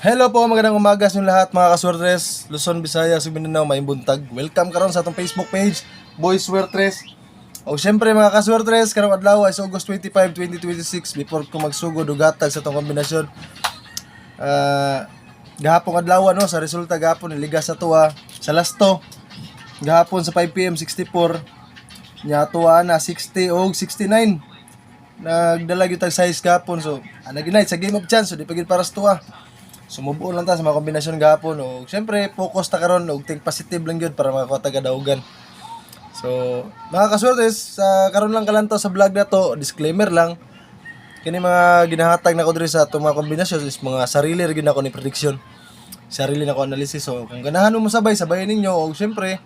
Hello po, magandang umaga sa inyong lahat mga kaswertres, Luzon, Visayas, Mindanao, may buntag. Welcome karon sa atong Facebook page, Boys Swertres. O syempre mga kaswertres, karong adlaw ay August 25, 2026. Before ko magsugod o gatag sa atong kombinasyon, gahapon adlaw no, sa resulta gahapon niligas sa tuwa sa lasto. Gahapon sa 5 PM 64, nya tuwa na 60 o 69. Nagdala gyud tag size gahapon, so ginay sa game of chance, so di pa gyud para sa tuwa. Sumubo lang ta sa mga kombinasyon gahapon o syempre focus ta karon og think positive lang gyud para makakuha ta kadaugan. So, mga kaswertes, sa karon lang kalantaw sa vlog na to, disclaimer lang. Kini mga ginahatag nako diri sa atong mga kombinasyon is mga sarili ra gyud nako ni prediction. Sarili nako analysis. So, kung ganahan mo sabay, sabayan ninyo o syempre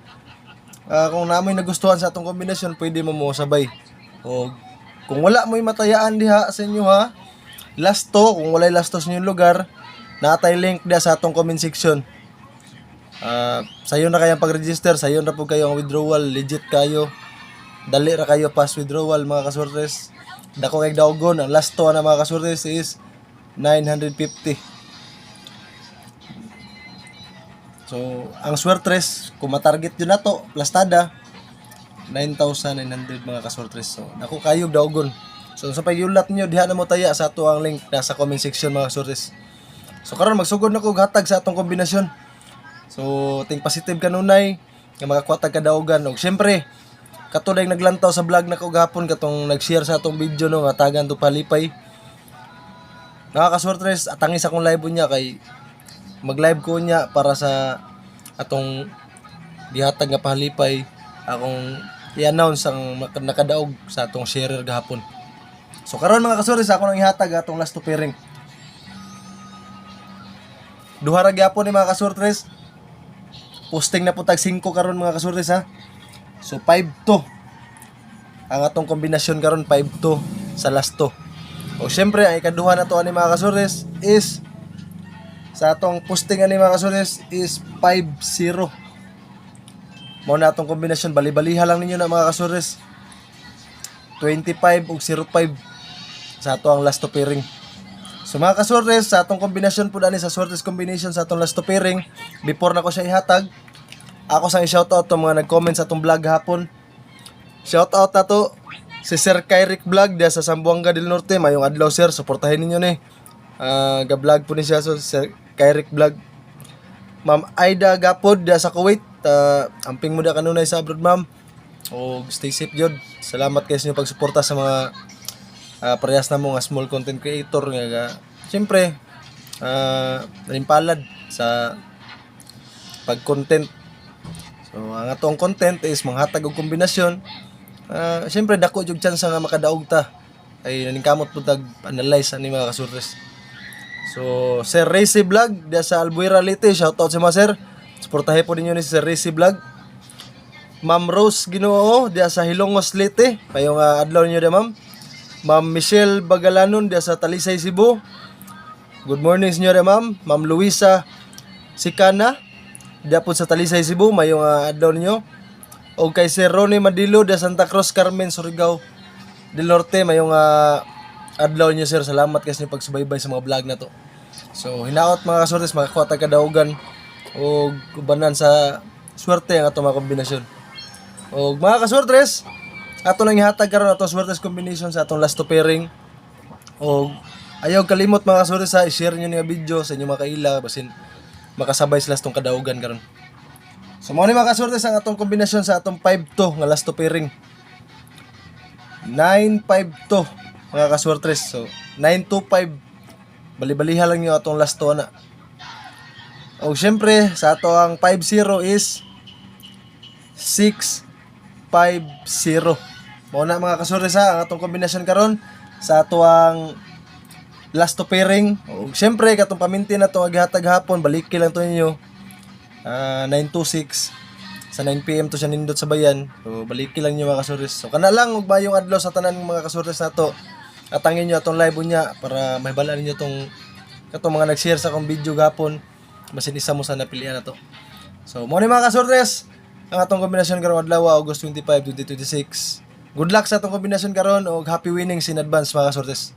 kung naamoy nagustuhan sa atong kombinasyon, pwede mo sabay. O kung wala mo'y matayaan diha sa inyo ha, last to, kung walay last to sa inyong lugar, natay link dia sa atong comment section. Sayo na kayang pag-register, sayo na po kayo ang withdrawal, legit kayo. Dali ra kayo pass withdrawal mga kaswertes. Dako kay daugon, ang last to na mga kaswertes is 950. So, ang swertres, kung matarget yun na to, plastada, 9,900 mga kaswertres. So, dako kayo daugon. So, sa pagyulat niyo, diha na mo taya sa ato ang link nasa comment section mga kaswertes. So karon magsugod na ko hatag sa atong kombinasyon. So think positive kanunay nga makakuha kadaugan og syempre katulad naglantaw sa vlog nako gahapon katong nag-share sa atong video no nga tagan to palipay. Nakakaswertres atangis akong live niya kay mag-live ko niya para sa atong gihatag nga palipay akong i-announce ang nakadaog sa atong sharer gahapon. So karon mga kaswertres ako nang ihatag atong last to pairing. Duha ra gyapon ni mga kaswertres. Posting na po tag 5 karon mga kaswertres ha. So 5-2. Ang atong kombinasyon karon 5-2 sa last to. O syempre ang ikaduha na to ani mga kaswertres is sa atong posting ani mga kaswertres is 5-0. Mao na atong kombinasyon, bali-baliha lang ninyo na mga kaswertres. 25 ug 05 sa ato ang last to pairing. So mga kaswertes, sa atong kombinasyon po dani sa swertes combination sa atong last to pairing, before na ko siya ihatag, ako sang i-shoutout to mga nag-comment sa atong vlog hapon. Shoutout na to si Sir Kyrick Vlog dia sa Zamboanga del Norte. Mayong adlaw sir, suportahin ninyo ni. Ga-vlog po ni siya so Sir Kyrick Vlog. Ma'am Aida Gapod dia sa Kuwait. Amping mo da kanunay sa abroad ma'am. O stay safe jud. Salamat kayo sa inyong pagsuporta sa mga parehas na mo nga small content creator nga siyempre nalimpalad sa pag-content. So ang atong content is manghatag og kombinasyon. Siyempre dako jud chance nga makadaog ta ay naningkamot pud tag analyze ani mga kaswertes. So Sir Racy Vlog dia sa Albuera Leyte, shout out sa mga sir. Suportahe po ninyo ni Sir Racy Vlog. Ma'am Rose Ginoo dia sa Hilongos Leyte, payong adlaw niyo dia ma'am. Ma'am Michelle Bagalanon dia sa Talisay, Cebu. Good morning senyora ma'am. Ma'am Luisa Sikana dia po sa Talisay, Cebu. Mayong adlaw ninyo. O kay Sir Ronnie Madilo dia Santa Cruz, Carmen, Surigao del Norte. Mayong adlaw niyo sir. Salamat kasi sa pagsubaybay sa mga vlog na to. So hinaot mga kaswertes makakuha ta kadaugan o kubanan sa swerte ang ato mga kombinasyon. O mga kaswertes, ato lang ihatag karon atong swertes combination sa atong last to pairing. O ayaw kalimot mga kaswertes sa i-share niyo ni video sa inyong mga kaila basin makasabay sa last tong kadaugan karon. So mao ni mga kaswertes ang atong kombinasyon sa atong 5-2 nga last to pairing. 9-5-2 mga kaswertes. So 9-2-5 bali-baliha lang niyo atong last to na. O syempre sa ato ang 5-0 is 6-5-0. Mao na mga kaswertes ang atong kombinasyon karon sa ato ang last to pairing. O syempre katong paminti na to gihatag hapon, baliki lang to ninyo. 926 sa 9 PM to siya nindot sa bayan. So baliki lang niyo mga kaswertes. So kana lang ug bayong adlaw sa tanan mga kaswertes nato. Atangin niyo atong live niya para mahibalaan niyo tong katong mga nag-share sa akong video gapon. Basin isa mo sa napilian na to. So mo ni mga kaswertes ang atong kombinasyon karon adlaw August 25, 2026. Good luck sa atong kombinasyon karon og happy winnings in advance mga kasortes.